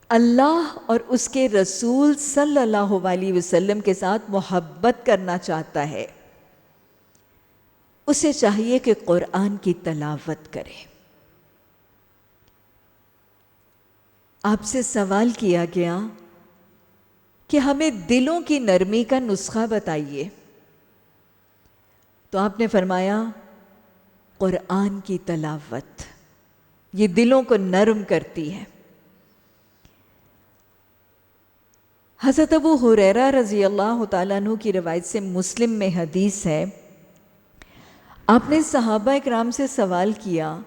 اللہ اور اس کے رسول صلی اللہ علیہ وسلم کے ساتھ محبت کرنا چاہتا ہے اسے چاہیے کہ قرآن کی تلاوت کرے۔ آپ سے سوال کیا گیا کہ ہمیں دلوں کی نرمی کا نسخہ بتائیے، تو آپ نے فرمایا قرآن کی تلاوت، یہ دلوں کو نرم کرتی ہے۔ حضرت ابو ہریرہ رضی اللہ تعالیٰ عنہ کی روایت سے مسلم میں حدیث ہے، آپ نے صحابہ اکرام سے سوال کیا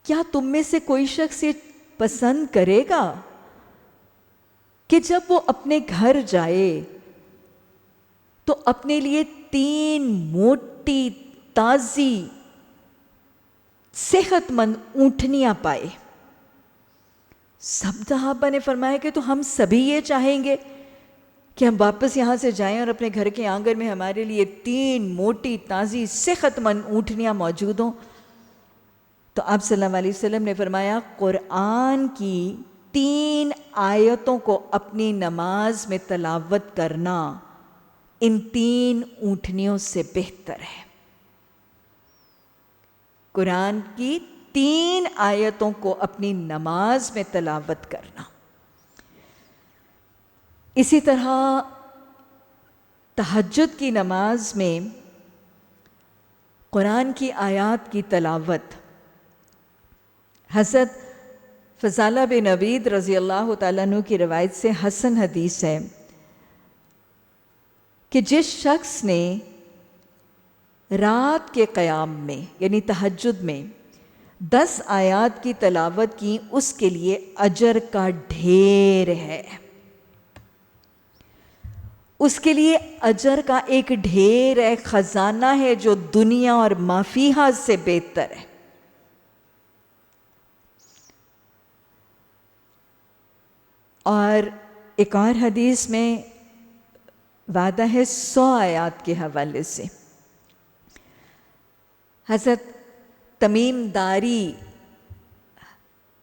کیا تم میں سے کوئی شخص یہ پسند کرے گا کہ جب وہ اپنے گھر جائے تو اپنے لیے 3 موٹی تازی صحت مند اونٹنیاں پائے؟ سب صحابہ نے فرمایا کہ تو ہم سبھی یہ چاہیں گے کہ ہم واپس یہاں سے جائیں اور اپنے گھر کے آنگن میں ہمارے لیے 3 موٹی تازی صحت مند اونٹنیاں موجود ہوں۔ تو آپ صلی اللہ علیہ وسلم نے فرمایا قرآن کی 3 آیتوں کو اپنی نماز میں تلاوت کرنا ان 3 اونٹنیوں سے بہتر ہے۔ قرآن کی 3 آیتوں کو اپنی نماز میں تلاوت کرنا۔ اسی طرح تہجد کی نماز میں قرآن کی آیات کی تلاوت، حضرت فضالہ بن عبید رضی اللہ تعالیٰ عنہ کی روایت سے حسن حدیث ہے کہ جس شخص نے رات کے قیام میں یعنی تہجد میں 10 آیات کی تلاوت کی، اس کے لیے اجر کا ڈھیر ہے، اس کے لیے اجر کا ایک ڈھیر ہے، خزانہ ہے جو دنیا اور ما فیہا سے بہتر ہے۔ اور ایک اور حدیث میں وعدہ ہے 100 آیات کے حوالے سے۔ حضرت تمیم داری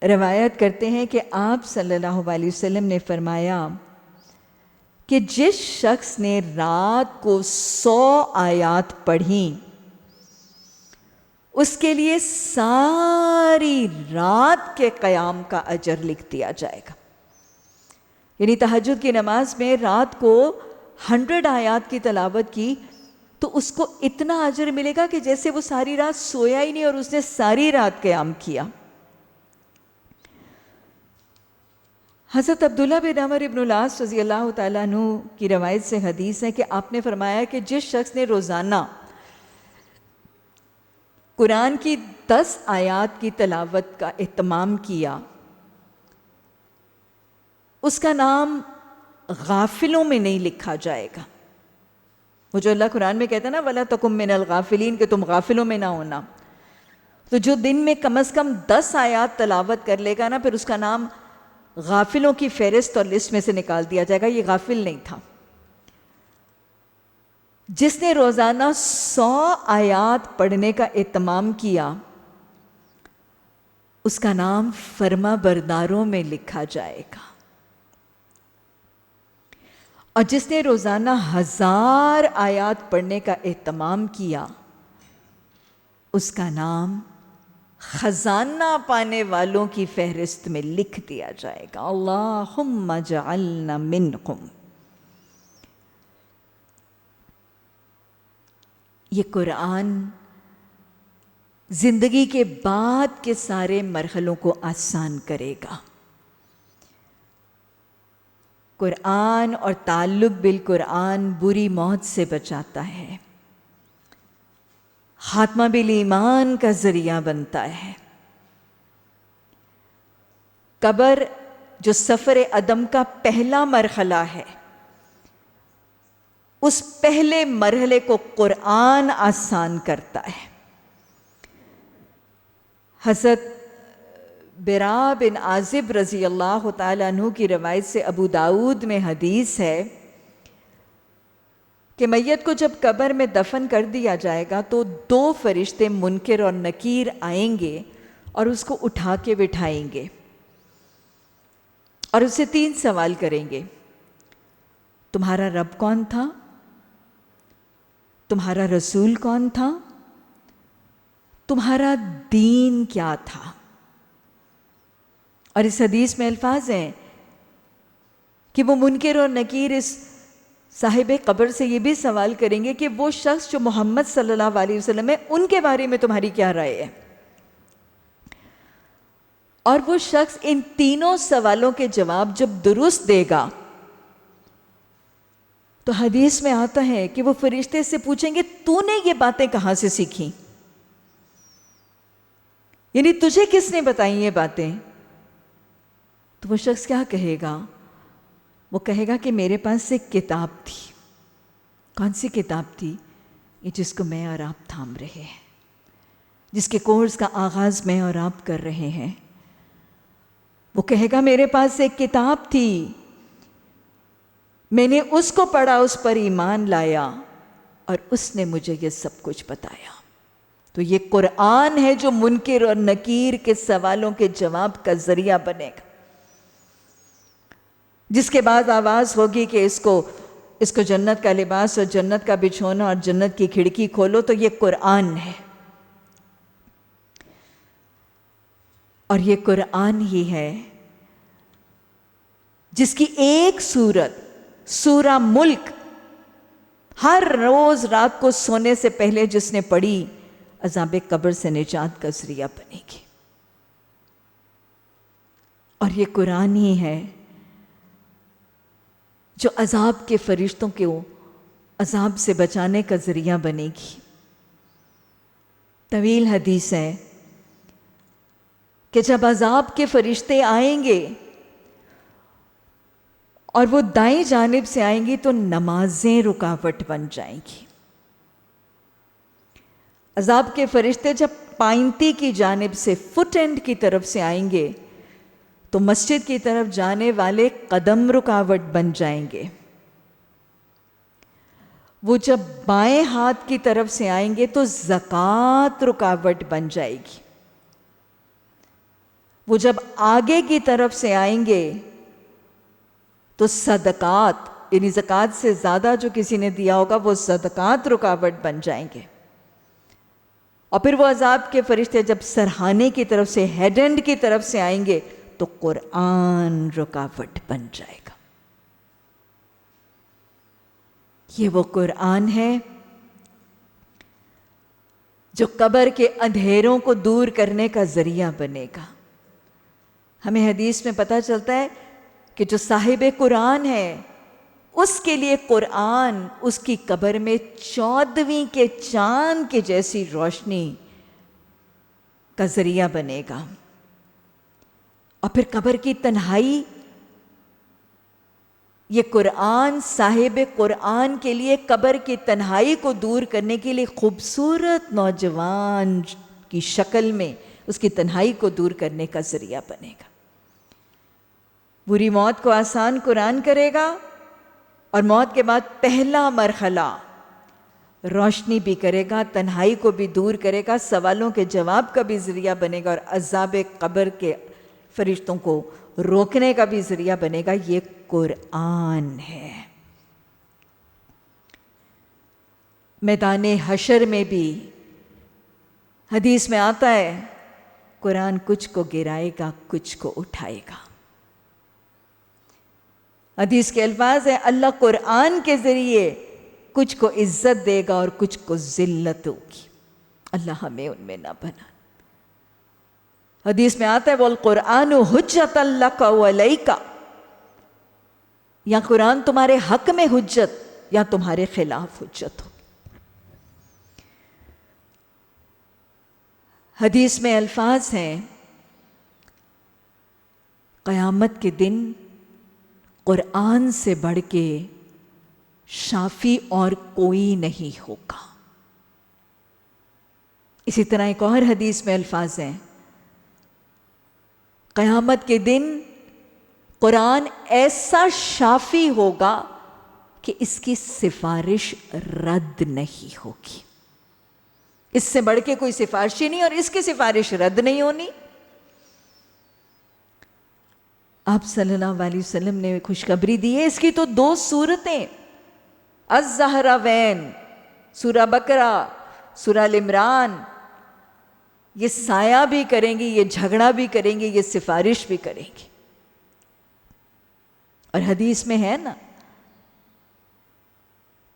روایت کرتے ہیں کہ آپ صلی اللہ علیہ وسلم نے فرمایا کہ جس شخص نے رات کو 100 آیات پڑھیں، اس کے لیے ساری رات کے قیام کا اجر لکھ دیا جائے گا۔ یعنی تہجد کی نماز میں رات کو 100 آیات کی تلاوت کی تو اس کو اتنا اجر ملے گا کہ جیسے وہ ساری رات سویا ہی نہیں اور اس نے ساری رات قیام کیا۔ حضرت عبداللہ بن عمر بن العاص رضی اللہ تعالیٰ عنہ کی روایت سے حدیث ہے کہ آپ نے فرمایا کہ جس شخص نے روزانہ قرآن کی 10 آیات کی تلاوت کا اہتمام کیا، اس کا نام غافلوں میں نہیں لکھا جائے گا۔ وہ جو اللہ قرآن میں کہتا ہے نا وَلَا تَكُن مِّنَ الْغَافِلِينَ کہ تم غافلوں میں نہ ہونا، تو جو دن میں کم از کم 10 آیات تلاوت کر لے گا نا، پھر اس کا نام غافلوں کی فہرست اور لسٹ میں سے نکال دیا جائے گا، یہ غافل نہیں تھا۔ جس نے روزانہ 100 آیات پڑھنے کا اہتمام کیا، اس کا نام فرما برداروں میں لکھا جائے گا۔ اور جس نے روزانہ 1000 آیات پڑھنے کا اہتمام کیا، اس کا نام خزانہ پانے والوں کی فہرست میں لکھ دیا جائے گا۔ اللہم اجعلنا منکم۔ یہ قرآن زندگی کے بعد کے سارے مرحلوں کو آسان کرے گا۔ قرآن اور تعلق بالقرآن بری موت سے بچاتا ہے، خاتمہ بالایمان کا ذریعہ بنتا ہے۔ قبر جو سفر عدم کا پہلا مرحلہ ہے، اس پہلے مرحلے کو قرآن آسان کرتا ہے۔ حضرت برا بن عازب رضی اللہ تعالیٰ عنہ کی روایت سے ابو داؤد میں حدیث ہے کہ میت کو جب قبر میں دفن کر دیا جائے گا تو 2 فرشتے منکر اور نکیر آئیں گے اور اس کو اٹھا کے بٹھائیں گے اور اسے 3 سوال کریں گے۔ تمہارا رب کون تھا؟ تمہارا رسول کون تھا؟ تمہارا دین کیا تھا؟ اور اس حدیث میں الفاظ ہیں کہ وہ منکر اور نکیر اس صاحب قبر سے یہ بھی سوال کریں گے کہ وہ شخص جو محمد صلی اللہ علیہ وسلم ہے، ان کے بارے میں تمہاری کیا رائے ہے؟ اور وہ شخص ان تینوں سوالوں کے جواب جب درست دے گا تو حدیث میں آتا ہے کہ وہ فرشتے سے پوچھیں گے تو نے یہ باتیں کہاں سے سیکھی؟ یعنی تجھے کس نے بتائی یہ باتیں؟ تو وہ شخص کیا کہے گا؟ وہ کہے گا کہ میرے پاس ایک کتاب تھی۔ کون سی کتاب تھی؟ یہ جس کو میں اور آپ تھام رہے ہیں، جس کے کورس کا آغاز میں اور آپ کر رہے ہیں۔ وہ کہے گا میرے پاس ایک کتاب تھی، میں نے اس کو پڑھا، اس پر ایمان لایا اور اس نے مجھے یہ سب کچھ بتایا۔ تو یہ قرآن ہے جو منکر اور نکیر کے سوالوں کے جواب کا ذریعہ بنے گا، جس کے بعد آواز ہوگی کہ اس کو جنت کا لباس اور جنت کا بچھونا اور جنت کی کھڑکی کھولو، تو یہ قرآن ہے۔ اور یہ قرآن ہی ہے جس کی ایک سورت، سورہ ملک، ہر روز رات کو سونے سے پہلے جس نے پڑھی عذاب قبر سے نجات کا ذریعہ بنے گی. اور یہ قرآن ہی ہے جو عذاب کے فرشتوں کو عذاب سے بچانے کا ذریعہ بنے گی. طویل حدیث ہے کہ جب عذاب کے فرشتے آئیں گے اور وہ دائیں جانب سے آئیں گی تو نمازیں رکاوٹ بن جائیں گی. عذاب کے فرشتے جب پائنتی کی جانب سے فٹ اینڈ کی طرف سے آئیں گے تو مسجد کی طرف جانے والے قدم رکاوٹ بن جائیں گے. وہ جب بائیں ہاتھ کی طرف سے آئیں گے تو زکوٰۃ رکاوٹ بن جائے گی. وہ جب آگے کی طرف سے آئیں گے تو صدقات یعنی زکوٰۃ سے زیادہ جو کسی نے دیا ہوگا وہ صدقات رکاوٹ بن جائیں گے. اور پھر وہ عذاب کے فرشتے جب سرہانے کی طرف سے ہیڈ اینڈ کی طرف سے آئیں گے تو قرآن رکاوٹ بن جائے گا. یہ وہ قرآن ہے جو قبر کے اندھیروں کو دور کرنے کا ذریعہ بنے گا. ہمیں حدیث میں پتہ چلتا ہے کہ جو صاحب قرآن ہے اس کے لیے قرآن اس کی قبر میں 14ویں کے چاند کے جیسی روشنی کا ذریعہ بنے گا. اور پھر قبر کی تنہائی، یہ قرآن صاحب قرآن کے لیے قبر کی تنہائی کو دور کرنے کے لیے خوبصورت نوجوان کی شکل میں اس کی تنہائی کو دور کرنے کا ذریعہ بنے گا. بری موت کو آسان قرآن کرے گا اور موت کے بعد پہلا مرحلہ روشنی بھی کرے گا، تنہائی کو بھی دور کرے گا، سوالوں کے جواب کا بھی ذریعہ بنے گا اور عذاب قبر کے فرشتوں کو روکنے کا بھی ذریعہ بنے گا. یہ قرآن ہے. میدان حشر میں بھی حدیث میں آتا ہے قرآن کچھ کو گرائے گا کچھ کو اٹھائے گا. حدیث کے الفاظ ہیں اللہ قرآن کے ذریعے کچھ کو عزت دے گا اور کچھ کو ذلت ہوگی. اللہ ہمیں ان میں نہ بنا. حدیث میں آتا ہے وَالْقُرْآنُ حُجَّةً لَكَ وَعَلَيْكَ، یا قرآن تمہارے حق میں حجت یا تمہارے خلاف حجت ہو. حدیث میں الفاظ ہیں قیامت کے دن قرآن سے بڑھ کے شافی اور کوئی نہیں ہوگا. اسی طرح ایک اور حدیث میں الفاظ ہیں قیامت کے دن قرآن ایسا شافی ہوگا کہ اس کی سفارش رد نہیں ہوگی. اس سے بڑھ کے کوئی سفارش ہی نہیں اور اس کی سفارش رد نہیں ہونی. آپ صلی اللہ علیہ وسلم نے خوشخبری دی ہے. اس کی تو 2 صورتیں الزہراوین، سورہ بقرہ، سورہ عمران، یہ سایہ بھی کریں گی، یہ جھگڑا بھی کریں گی، یہ سفارش بھی کریں گی. اور حدیث میں ہے نا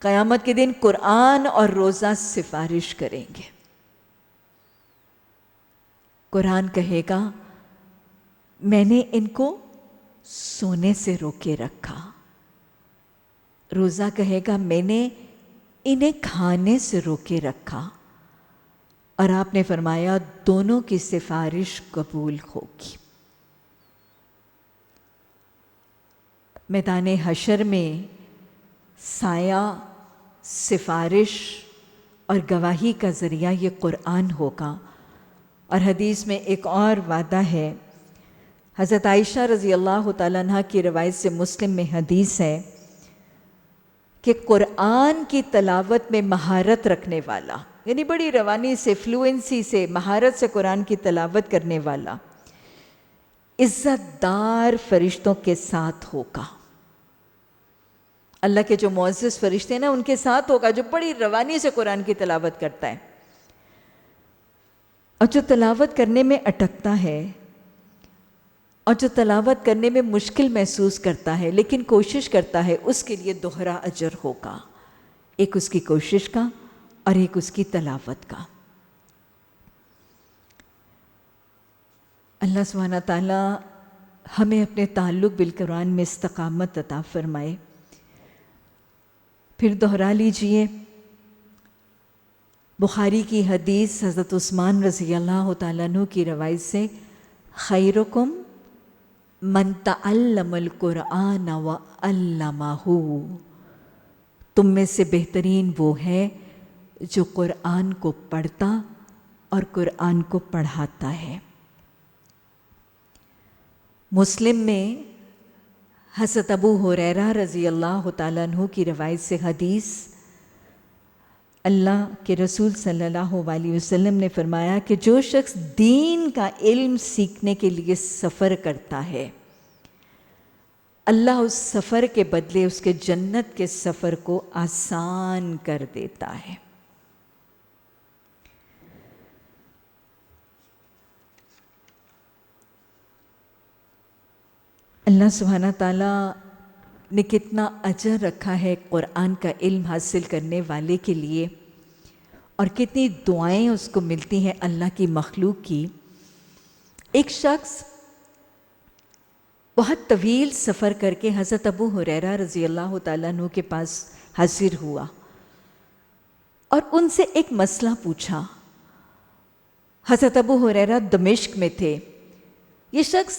قیامت کے دن قرآن اور روزہ سفارش کریں گے. قرآن کہے گا میں نے ان کو سونے سے روکے رکھا. روزہ کہے گا میں نے انہیں کھانے سے روکے رکھا. اور آپ نے فرمایا دونوں کی سفارش قبول ہوگی. میدان حشر میں سایہ، سفارش اور گواہی کا ذریعہ یہ قرآن ہوگا. اور حدیث میں ایک اور وعدہ ہے. حضرت عائشہ رضی اللہ تعالیٰ عنہ کی روایت سے مسلم میں حدیث ہے کہ قرآن کی تلاوت میں مہارت رکھنے والا، یعنی بڑی روانی سے، فلوئنسی سے، مہارت سے قرآن کی تلاوت کرنے والا عزت دار فرشتوں کے ساتھ ہوگا. اللہ کے جو معزز فرشتے ہیں نا ان کے ساتھ ہوگا جو بڑی روانی سے قرآن کی تلاوت کرتا ہے. اور جو تلاوت کرنے میں اٹکتا ہے اور جو تلاوت کرنے میں مشکل محسوس کرتا ہے لیکن کوشش کرتا ہے اس کے لیے دوہرا اجر ہوگا. ایک اس کی کوشش کا اور ایک اس کی تلاوت کا۔ اللہ سبحانہ تعالیٰ ہمیں اپنے تعلق بالقرآن میں استقامت عطا فرمائے۔ پھر دہرا لیجئے بخاری کی حدیث حضرت عثمان رضی اللہ تعالیٰ عنہ کی روایت سے، خیرکم من تعلم القرآن وعلمہ، تم میں سے بہترین وہ ہے جو قرآن کو پڑھتا اور قرآن کو پڑھاتا ہے۔ مسلم میں حضرت ابو ہریرہ رضی اللہ تعالیٰ عنہ کی روایت سے حدیث، اللہ کے رسول صلی اللہ علیہ وسلم نے فرمایا کہ جو شخص دین کا علم سیکھنے کے لیے سفر کرتا ہے، اللہ اس سفر کے بدلے اس کے جنت کے سفر کو آسان کر دیتا ہے۔ اللہ سبحانہ تعالیٰ نے کتنا اجر رکھا ہے قرآن کا علم حاصل کرنے والے کے لیے، اور کتنی دعائیں اس کو ملتی ہیں اللہ کی مخلوق کی۔ ایک شخص بہت طویل سفر کر کے حضرت ابو ہریرہ رضی اللہ تعالیٰ عنہ کے پاس حاضر ہوا اور ان سے ایک مسئلہ پوچھا۔ حضرت ابو ہریرہ دمشق میں تھے۔ یہ شخص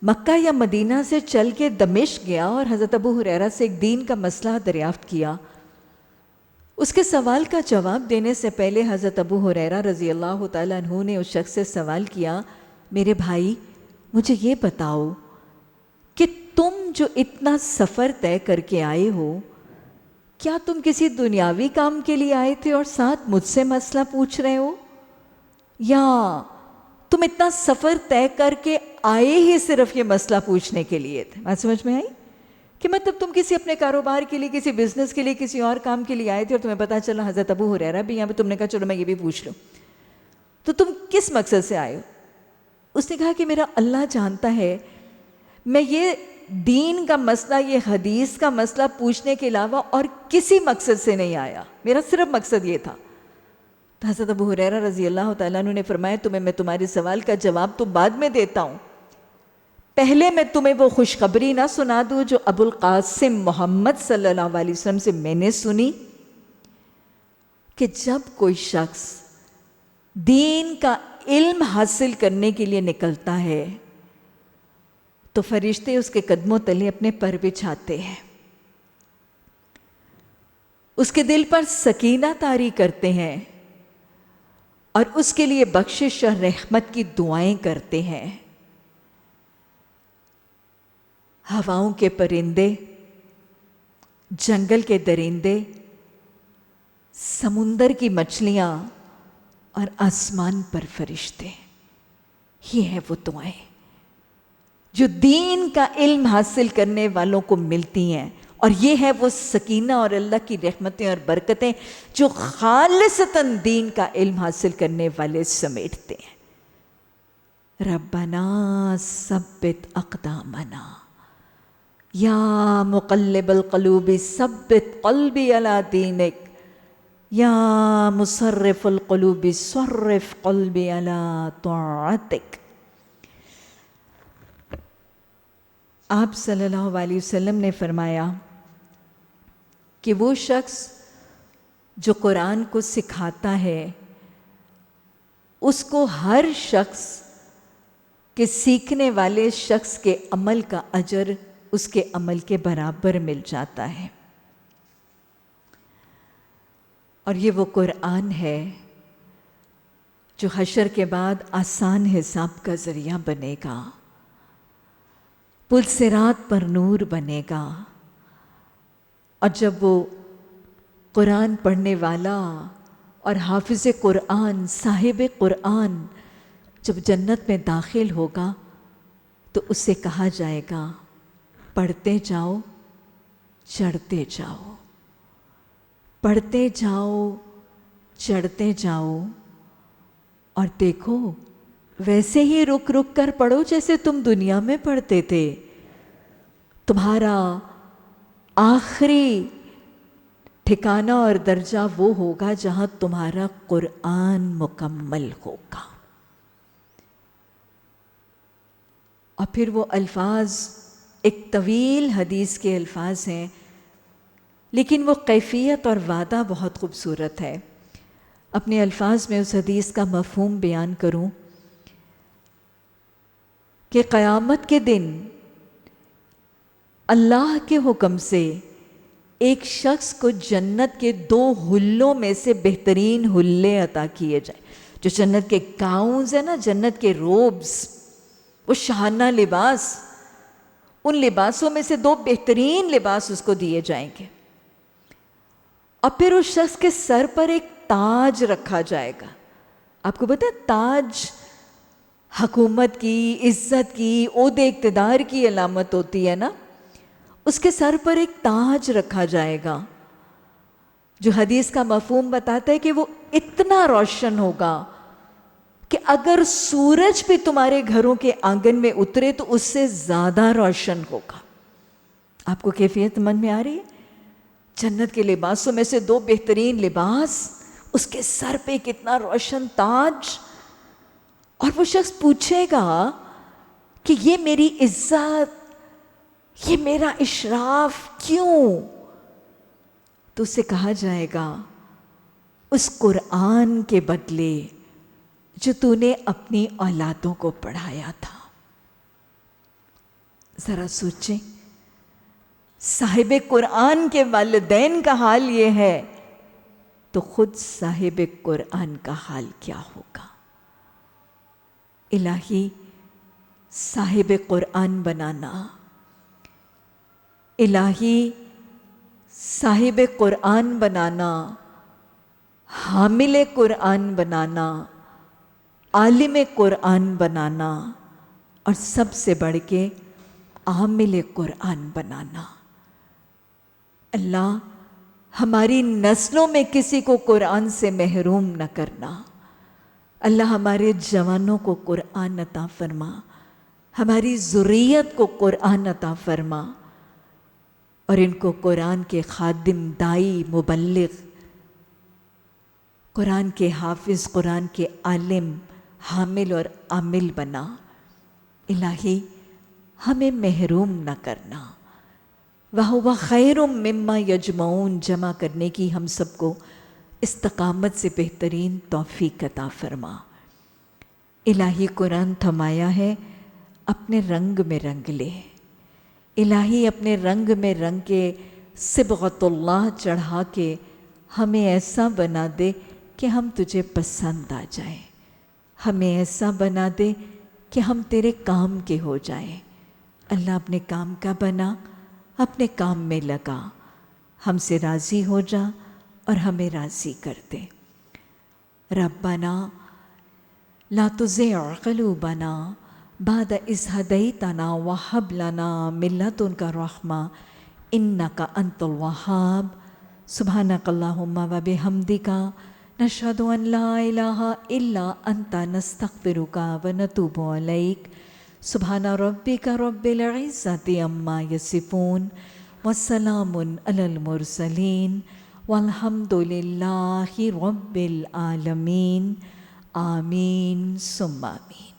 مکہ یا مدینہ سے چل کے دمشق گیا اور حضرت ابو ہریرہ سے ایک دین کا مسئلہ دریافت کیا۔ اس کے سوال کا جواب دینے سے پہلے حضرت ابو ہریرہ رضی اللہ تعالیٰ عنہ نے اس شخص سے سوال کیا، میرے بھائی مجھے یہ بتاؤ کہ تم جو اتنا سفر طے کر کے آئے ہو، کیا تم کسی دنیاوی کام کے لیے آئے تھے اور ساتھ مجھ سے مسئلہ پوچھ رہے ہو، یا تم اتنا سفر طے کر کے آئے ہی صرف یہ مسئلہ پوچھنے کے لیے تھے؟ بات سمجھ میں آئی؟ کہ مطلب تم کسی اپنے کاروبار کے لیے، کسی بزنس کے لیے، کسی اور کام کے لیے آئے تھے اور تمہیں پتہ چلا حضرت ابو ہریرہ بھی یہاں پہ، تم نے کہا چلو میں یہ بھی پوچھ لوں، تو تم کس مقصد سے آئے ہو؟ اس نے کہا کہ میرا اللہ جانتا ہے میں یہ دین کا مسئلہ، یہ حدیث کا مسئلہ پوچھنے کے علاوہ اور کسی مقصد سے نہیں آیا، میرا صرف مقصد یہ تھا۔ تو حضرت ابو ہریرہ رضی اللہ تعالیٰ عنہ نے فرمایا، تمہیں میں تمہارے سوال کا جواب تو بعد میں دیتا ہوں، پہلے میں تمہیں وہ خوشخبری نہ سنا دوں جو ابو القاسم محمد صلی اللہ علیہ وسلم سے میں نے سنی، کہ جب کوئی شخص دین کا علم حاصل کرنے کے لیے نکلتا ہے تو فرشتے اس کے قدموں تلے اپنے پر بچھاتے ہیں، اس کے دل پر سکینہ طاری کرتے ہیں اور اس کے لیے بخشش اور رحمت کی دعائیں کرتے ہیں۔ ہواؤں کے پرندے، جنگل کے درندے، سمندر کی مچھلیاں اور آسمان پر فرشتے، یہ ہیں وہ دعائیں جو دین کا علم حاصل کرنے والوں کو ملتی ہیں، اور یہ ہے وہ سکینہ اور اللہ کی رحمتیں اور برکتیں جو خالصتاً دین کا علم حاصل کرنے والے سمیٹتے ہیں۔ ربنا ثبت اقدامنا یا مقلب القلوب ثبت قلبی علی دینک یا مصرف القلوب صرف قلبی علی طاعتک۔ آپ صلی اللہ علیہ وسلم نے فرمایا کہ وہ شخص جو قرآن کو سکھاتا ہے، اس کو ہر شخص کے سیکھنے والے شخص کے عمل کا اجر اس کے عمل کے برابر مل جاتا ہے۔ اور یہ وہ قرآن ہے جو حشر کے بعد آسان حساب کا ذریعہ بنے گا، پل صراط پر نور بنے گا، اور جب وہ قرآن پڑھنے والا اور حافظ قرآن، صاحب قرآن جب جنت میں داخل ہوگا تو اس سے کہا جائے گا، پڑھتے جاؤ چڑھتے جاؤ، پڑھتے جاؤ چڑھتے جاؤ، اور دیکھو ویسے ہی رک رک کر پڑھو جیسے تم دنیا میں پڑھتے تھے، تمہارا آخری ٹھکانہ اور درجہ وہ ہوگا جہاں تمہارا قرآن مکمل ہوگا۔ اور پھر وہ الفاظ ایک طویل حدیث کے الفاظ ہیں، لیکن وہ کیفیت اور وعدہ بہت خوبصورت ہے۔ اپنے الفاظ میں اس حدیث کا مفہوم بیان کروں کہ قیامت کے دن اللہ کے حکم سے ایک شخص کو جنت کے 2 حلوں میں سے بہترین حلے عطا کیے جائیں۔ جو جنت کے گاؤنز ہیں نا، جنت کے روبز، وہ شاہانہ لباس، ان لباسوں میں سے 2 بہترین لباس اس کو دیے جائیں گے۔ اور پھر اس شخص کے سر پر ایک تاج رکھا جائے گا۔ آپ کو پتہ ہے تاج حکومت کی، عزت کی، عہدے اقتدار کی علامت ہوتی ہے نا۔ اس کے سر پر ایک تاج رکھا جائے گا جو حدیث کا مفہوم بتاتا ہے کہ وہ اتنا روشن ہوگا کہ اگر سورج بھی تمہارے گھروں کے آنگن میں اترے تو اس سے زیادہ روشن ہوگا۔ آپ کو کیفیت من میں آ رہی ہے؟ جنت کے لباسوں میں سے 2 بہترین لباس، اس کے سر پہ کتنا روشن تاج، اور وہ شخص پوچھے گا کہ یہ میری عزت، یہ میرا اشراف کیوں؟ تو اسے کہا جائے گا اس قرآن کے بدلے جو تو نے اپنی اولادوں کو پڑھایا تھا۔ ذرا سوچیں، صاحب قرآن کے والدین کا حال یہ ہے تو خود صاحب قرآن کا حال کیا ہوگا؟ الہی صاحب قرآن بنانا، الہی صاحب قرآن بنانا، حامل قرآن بنانا، عالم قرآن بنانا، اور سب سے بڑھ کے عامل قرآن بنانا۔ اللہ ہماری نسلوں میں کسی کو قرآن سے محروم نہ کرنا۔ اللہ ہمارے جوانوں کو قرآن عطا فرما، ہماری ذریت کو قرآن عطا فرما، اور ان کو قرآن کے خادم، دائی، مبلغ، قرآن کے حافظ، قرآن کے عالم، حامل اور عامل بنا۔ الہی ہمیں محروم نہ کرنا۔ وَهُوَ خَيْرٌ مِّمَّا يَجْمَعُونَ جمع کرنے کی ہم سب کو استقامت سے بہترین توفیق عطا فرما۔ الہی قرآن تھمایا ہے، اپنے رنگ میں رنگ لے۔ الہی اپنے رنگ میں رنگ کے صبغۃ اللہ چڑھا کے ہمیں ایسا بنا دے کہ ہم تجھے پسند آ جائیں، ہمیں ایسا بنا دے کہ ہم تیرے کام کے ہو جائیں۔ اللہ اپنے کام کا بنا، اپنے کام میں لگا، ہم سے راضی ہو جا اور ہمیں راضی کر دے۔ ربنا لا تزغ قلوبنا بعد إذ هديتنا وهب لنا من لدنك رحمة إنك أنت الوهاب۔ سبحانك اللهم وبحمدك نشهد أن لا إله إلا أنت نستغفرك ونتوب إليك۔ سبحان ربك رب العزة عما يصفون والسلام على المرسلين والحمد لله رب العالمين۔ آمین ثم آمین۔